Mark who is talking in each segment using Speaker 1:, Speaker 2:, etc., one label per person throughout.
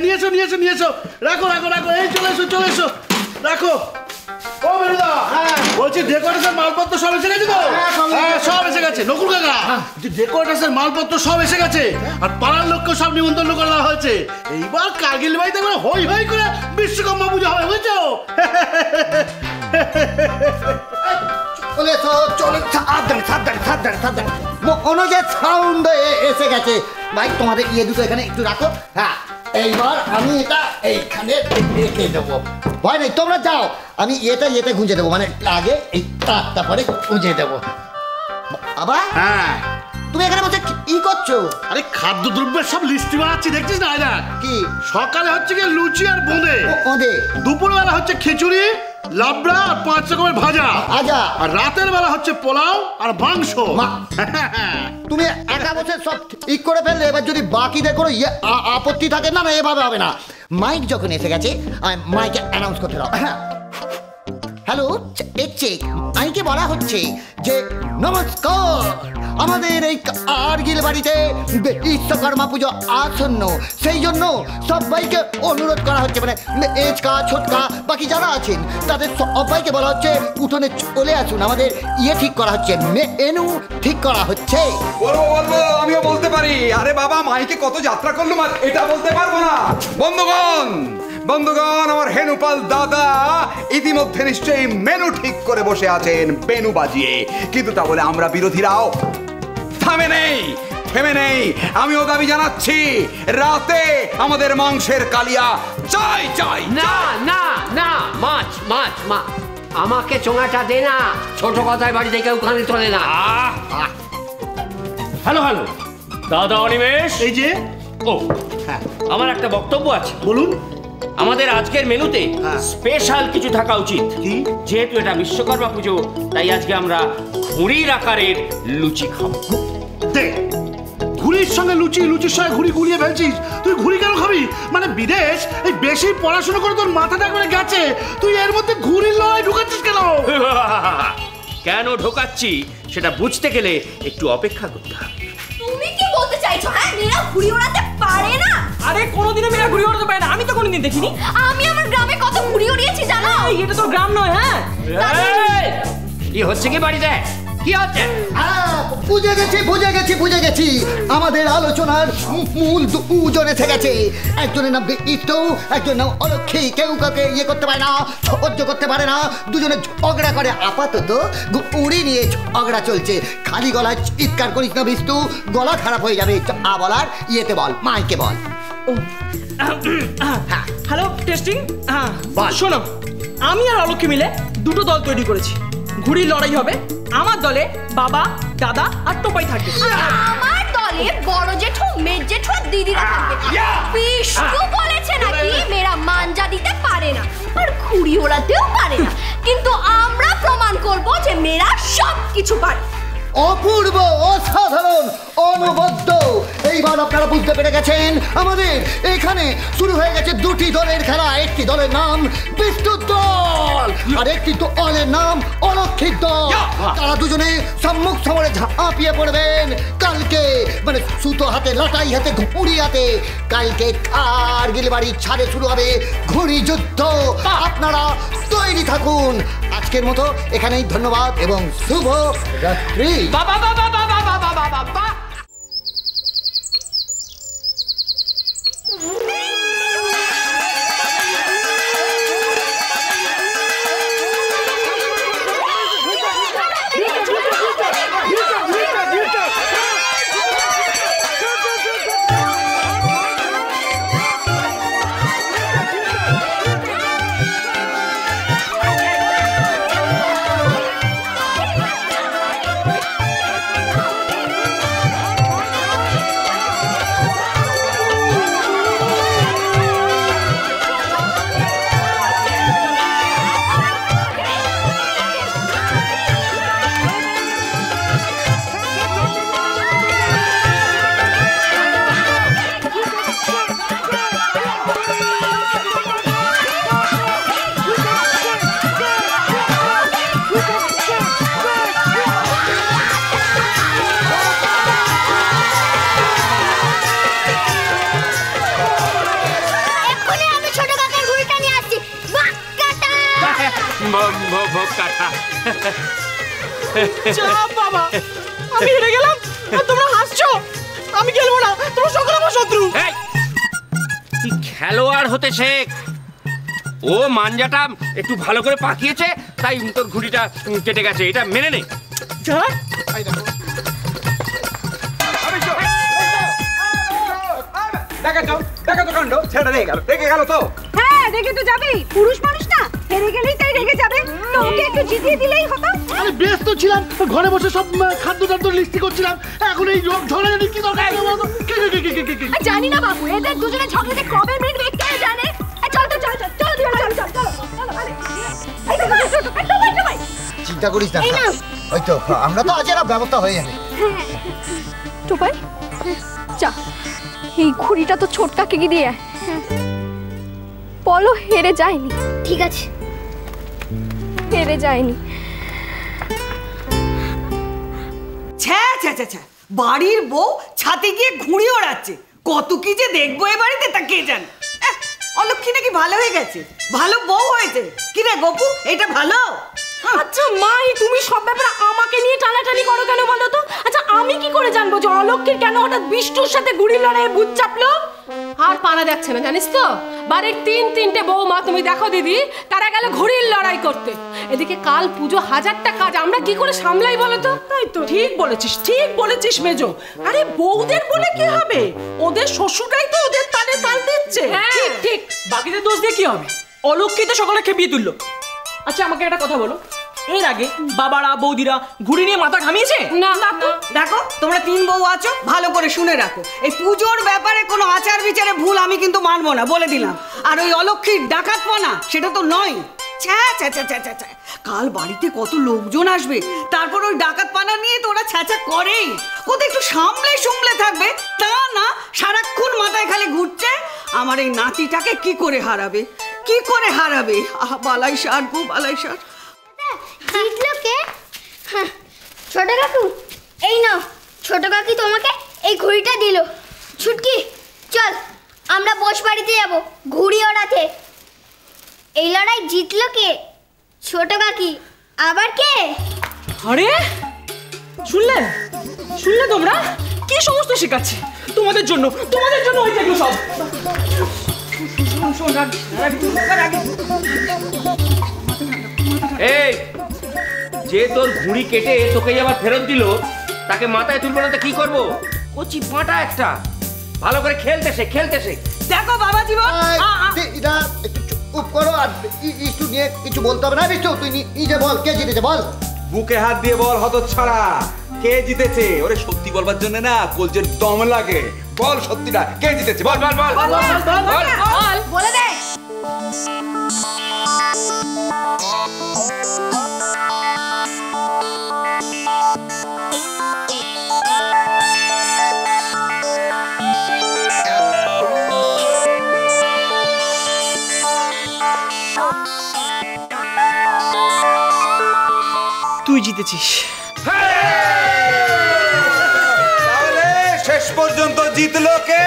Speaker 1: নিয়ে এসো নিয়ে এসো নিয়ে এসো। রাখো রাখো রাখো, এই চলে এসো চলে এসো, রাখো। ও বেরুদা, বলছি ডেকোরেশন মালপত্র সব এসে গেছে তো? হ্যাঁ সব এসে গেছে। নকুল কাকা, ডেকোরেশন মালপত্র সব এসে গেছে, আর পাড়ার লোককে সব নিমন্ত্রণ করে দেওয়া হয়েছে। এইবার কার্গিল বাড়িতে করে হই হই করে বিশ্বকর্মা পুজো হবে, বুঝছো?
Speaker 2: চলে এসো চলে, সাবধানে সাবধানে সাবধানে সাবধানে, অনুজের সাউন্ড এসে গেছে। ভাই তোমাদের ইয়ে দুটো এখানে একটু রাখো। হ্যাঁ এইবার আমি এটা এইখানে রেখে দেবো, ভয় নেই, তোমরা যাও। আমি ইয়েতে গুঁজে দেবো, মানে আগে এই তারটা পরে গুঁজে দেবো। আবার
Speaker 1: হ্যাঁ,
Speaker 2: তুমি এখানে বসে কি করছো?
Speaker 1: আরে খাদ্যদ্রব্যের সব লিস্টি বানাচ্ছি, দেখছিস না? এটা
Speaker 2: কি?
Speaker 1: সকালে হচ্ছে কি লুচি আর বোঁদে,
Speaker 2: ওদে
Speaker 1: দুপুরবেলা হচ্ছে খিচুড়ি, লাবড়া আর 5 রকমের ভাজা, আর রাতের বেলা হচ্ছে পোলাও আর মাংস।
Speaker 2: তুমি একা বছর সব ঠিক করে ফেললে, এবার যদি বাকিদের কোনো আপত্তি থাকে, না না এভাবে হবে না। মাইক যখন এসে গেছে, মাইকে অ্যানাউন্স করতে দাও। Hello, check. মাইকে বলা হচ্ছে যে নমস্কার, আমাদের এই কার্গিল বাড়িতে বিশ্বকর্মা পুজো আসন্ন, সেই জন্য সবাইকে অনুরোধ করা হচ্ছে, মানে এজকা ছোটকা বাকি যারা আছেন তাদের সবাইকে বলা হচ্ছে উঠোনে চলে আসুন, আমাদের ইয়ে ঠিক করা হচ্ছে, মেনু ঠিক করা হচ্ছে।
Speaker 3: বলবো বলবো, আমিও বলতে পারি। আরে বাবা, মাইকে কত যাত্রা করলুম, আর এটা বলতে পারবো না। বন্ধুগণ বন্ধুগণ, আমার হেনুপাল দাদা ইতিমধ্যে নিশ্চয়ই মেনু ঠিক করে বসে আছেন বেনু বাজিয়ে, কিন্তু তা বলে আমরা বিরোধীরাও থেমে নেই। আমিও দাবি জানাচ্ছি, রাতে আমাদের মাংসের কালিয়া চাই চাই।
Speaker 4: না না না, মাছ মাছ মাছ, আমাকে চোঙাটা দে না। ছোট কথায় বাড়ি থেকে ওখানে চলে না।
Speaker 5: হ্যালো হ্যালো দাদা অনিমেষ,
Speaker 1: এই যে
Speaker 5: ও হ্যাঁ, আমার একটা বক্তব্য আছে।
Speaker 1: বলুন।
Speaker 5: আমাদের আজকের মেনুতে স্পেশাল কিছু থাকা উচিত। যেহেতু এটা বিশ্বকর্মা পুজো, তাই আজকে আমরা ঘুড়ির আকারের লুচি খাবো।
Speaker 1: ঘুড়ির সঙ্গে লুচি, লুচির সঙ্গে ঘুড়ি গুলিয়ে ফেলছিস। তুই ঘুড়ি কেন খাবি? মানে বিদেশ এই বেশি পড়াশোনা করে তোর মাথাটা করে গেছে, তুই এর মধ্যে ঘুড়ির লড়াই ঢুকাচ্ছিস কেন?
Speaker 5: কেন ঢোকাচ্ছি সেটা বুঝতে গেলে একটু অপেক্ষা করতে হবে।
Speaker 6: তুমি কি বলতে চাইছো? হ্যাঁ, মেয়েরা ঘুড়ি ওড়াতে পারে না?
Speaker 7: আরে কোনোদিনও মেয়েরা ঘুড়ি ওড়াতে পারে না, আমি তো কোনোদিন দেখিনি।
Speaker 6: আমি আমার গ্রামে কত ঘুড়ি উড়িয়েছি জানো?
Speaker 7: এটা তো গ্রাম নয়। হ্যাঁ,
Speaker 5: কি হচ্ছে কি বাড়িতে? কি হচ্ছে?
Speaker 2: বুঝে গেছি। আমাদের আলোচনার মূল দুজন এসে গেছে। একজনের নাম বিট্টু, একজনের নাম অলক্ষী। কেউ কাউকে ইয়ে করতে পারে না, সহ্য করতে পারে না, দুজনে ঝগড়া করে। আপাতত উড়ি নিয়ে ঝগড়া চলছে। খালি গলায় চিৎকার করিস না বিষ্টু, গলা খারাপ হয়ে যাবে। আবার ইয়েতে বল, মাইকে বল।
Speaker 7: Hello, testing. হ্যাঁ শোনো, আমি আর অলক্ষী মিলে দুটো দল তৈরি করেছি। ঘুড়ি লড়াই হবে। আমার দলে বাবা, দাদা আর টোপাই থাকবে।
Speaker 6: আমার দলে বড় জেঠু, মেজ জেঠু আর দিদিরা থাকবে। বিষ্ণু বলেছে নাকি মেয়েরা মাঞ্জা দিতে পারে না আর ঘুড়ি ওড়াতেও পারে না, কিন্তু আমরা প্রমাণ করব যে মেয়েরা সব কিছু পারে।
Speaker 2: অপূর্ব, অসাধারণ, অনবদ্য। এইবার আপনারা বুঝতে পেরে গেছেন, আমাদের এখানে শুরু হয়ে গেছে দুটি দলের খেলা। একটি দলের নাম বিষ্ণু দল, আর একটি দলের নাম অলক্ষীর দল। তারা দুজনে সম্মুখ সমরে ঝাঁপিয়ে পড়বেন কালকে, মানে সুতো হাতে, লাটাই হাতে, ঘুড়ি হাতে। কালকে কার্গিল বাড়ির ছাদে শুরু হবে ঘুড়ি যুদ্ধ। আপনারা তৈরি থাকুন। আজকের মতো এখানেই, ধন্যবাদ এবং শুভ রাত্রি।
Speaker 4: বাবা বাবা বাবা বাবা বাবা।
Speaker 5: ভোগ ভোগ কাটা।
Speaker 7: চাপ বাবা, আমি হেরে গেলাম আর তোমরা হাসছো। আমি খেলবো না, তোমরা সকলে আমার শত্রু।
Speaker 5: এই, তুই খেলোয়াড় হতে শেখ। ও মাঞ্জাটা একটু ভালো করে পাকিয়েছে, তাই তোর ঘুড়িটা কেটে গেছে, এটা মেনে নে।
Speaker 7: যা
Speaker 3: দেখো তো কাণ্ড, ছেড়ে রেগে গেল তো।
Speaker 8: হ্যাঁ, রেগে তো যাবেই, পুরুষ মানুষ না, হেরে গেলেই তাই রেগে যাবে। তো ওকে একটু জিতিয়ে দিলেই হতো।
Speaker 1: আরে ব্যস্ত ছিলাম, ঘরে বসে সব খাদ্য টাদ্য লিস্টি করছিলাম। এখন এই ঝগড়াঝাটি কি দরকার?
Speaker 6: জানি না বাবু, এদের দুজনে ঝগড়াতে কবে মিটবে কে জানে। চল তো চল চল চল চল চল চল। আরে
Speaker 2: চিন্তা করিস না, ওই তো আমরা তো আজ এর ব্যবস্থা হয়ে যাবে।
Speaker 6: টোপাই যা, এই ঘুড়িটা তো ছোট কাকে দিয়ে বলো হেরে যায়নি। ঠিক আছে, হেরে যায়নি।
Speaker 8: ছ্যা ছ্যা ছ্যা ছ্যা, বাড়ির বউ ছাতে গিয়ে ঘুড়ি ওড়াচ্ছে। কত কি যে দেখবো এ বাড়িতে তা কে জানে। অলক্ষী নাকি ভালো হয়ে গেছে, ভালো বউ হয়েছে। কি রে গপু, এটা ভালো?
Speaker 7: আচ্ছা মাই, তুমি সব ব্যাপারে আমাকে নিয়ে টানাটানি করো কেন বলো তো? আচ্ছা আমি কি করে জানবো যে অলক্ষীর কেন হঠাৎ বিষ্টুর সাথে গুড়ি লড়াইয়ে বুঝ চাপলো? আর পানা যাচ্ছে না জানিস তো, বাড়ির তিনটে বৌমা তুমি দেখো দিদি, তারা গেল ঘুড়ির লড়াই করতে। এদিকে কাল পুজো, হাজারটা কাজ, আমরা কি করে সামলাই বলো তো? তাই তো, ঠিক বলেছিস মেজো। আরে বউদের বলে কি হবে, ওদের শ্বশুরটাই তো ওদের তালে তাল দিচ্ছে। ঠিক, বাকিদের দোষ দিয়ে কি হবে? অলক্ষী তো সকালে খেপিয়ে তুললো। আচ্ছা আমাকে একটা কথা বলো, এর আগে বাবারা বৌদিরা ঘুড়ি নিয়ে মাথা ঘামিয়েছে?
Speaker 8: না তো। দেখো তোমরা তিন বউ আছো, ভালো করে শুনে রাখো, এই পুজোর ব্যাপারে কোনো আচার বিচারে ভুল আমি কিন্তু মানবো না, বলে দিলাম। আর ওই অলক্ষীর ডাকাতপনা সেটা তো নয়। ছ্যা ছ্যা ছ্যা ছ্যা ছ্যা ছ্যা, কাল বাড়িতে কত লোকজন আসবে, তারপর ওই ডাকাতপনা নিয়ে তো ওরা ছ্যাঁচা করেই। কোথায় একটু সামলে থাকবে তা না, সারাক্ষণ মাথায় খালি ঘুরছে আমার এই নাতিটাকে কি করে হারাবে। আহ বালাই সার গো বালাই সার।
Speaker 6: জিতলো কে? ছোট কাকু, এই নাও, ছোট কাকি তোমাকে এই ঘুড়িটা দিল। ছুটকি চল, আমরা বোস বাড়িতে যাব ঘুড়ি ওড়াতে। এই লড়াই জিতলো কে? ছোট কাকি। আবার কে?
Speaker 7: আরে শুনলে তোমরা কি সমস্ত শেখাচ্ছে তোমাদের জন্য হয়ে যেগুলো সব।
Speaker 5: এই যে তোর ঘুড়ি কেটে তোকে আবার ফেরত দিল, তাকে মাথায় তুলবো না তো কি করবো? কচি পাটা একটা, ভালো করে খেলতে শেখ।
Speaker 8: দেখো বাবা জীবন,
Speaker 2: একটু চুপ করো, আর একটু নিয়ে কিছু বলতে হবে না। বিষ্টু তুই নিজে বল, কে জিতেছে বল।
Speaker 3: বুকে হাত দিয়ে বল হতচ্ছাড়া, কে জিতেছে? ওরে সত্যি বলবার জন্য না কলজের দম লাগে। বল সত্যিটা, কে জিতেছে? বল
Speaker 6: বলে দে।
Speaker 7: তুই জিতেছিস।
Speaker 3: তাহলে শেষ পর্যন্ত জিতলো কে?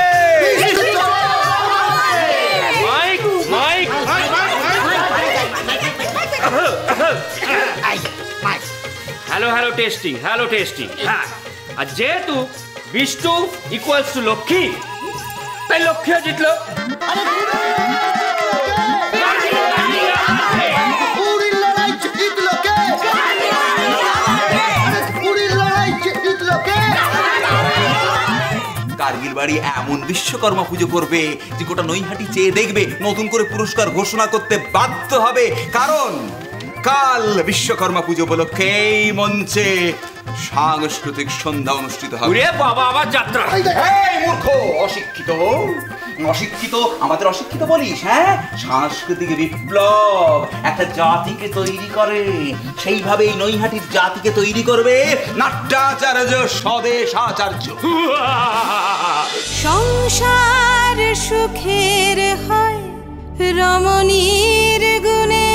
Speaker 5: Mic hello testing. হ্যাঁ, আর যেহেতু বিষ্টু ইকুয়ালস টু লক্ষ্মী, তাই লক্ষ্মীও জিতলো।
Speaker 3: কার্গিল বাড়ি এমন বিশ্বকর্মা পুজো করবে যে গোটা নৈহাটি চেয়ে দেখবে, নতুন করে পুরস্কার ঘোষণা করতে বাধ্য হবে। কারণ কাল বিশ্বকর্মা পুজো উপলক্ষে এই মঞ্চে সাংস্কৃতিক সন্ধ্যা অনুষ্ঠিত হবে।
Speaker 5: ওরে বাবা, আবার যাত্রা!
Speaker 3: এই মূর্খ, অশিক্ষিত আমাদের অশিক্ষিত বলিস? হ্যাঁ, সাংস্কৃতিক বিপ্লব একটা জাতিকে তৈরি করে, সেইভাবে এই নৈহাটির জাতিকে তৈরি করবে নাট্যাচার্য স্বদেশাচার্য।
Speaker 9: সংসার সুখের হয় রমণীর গুণে।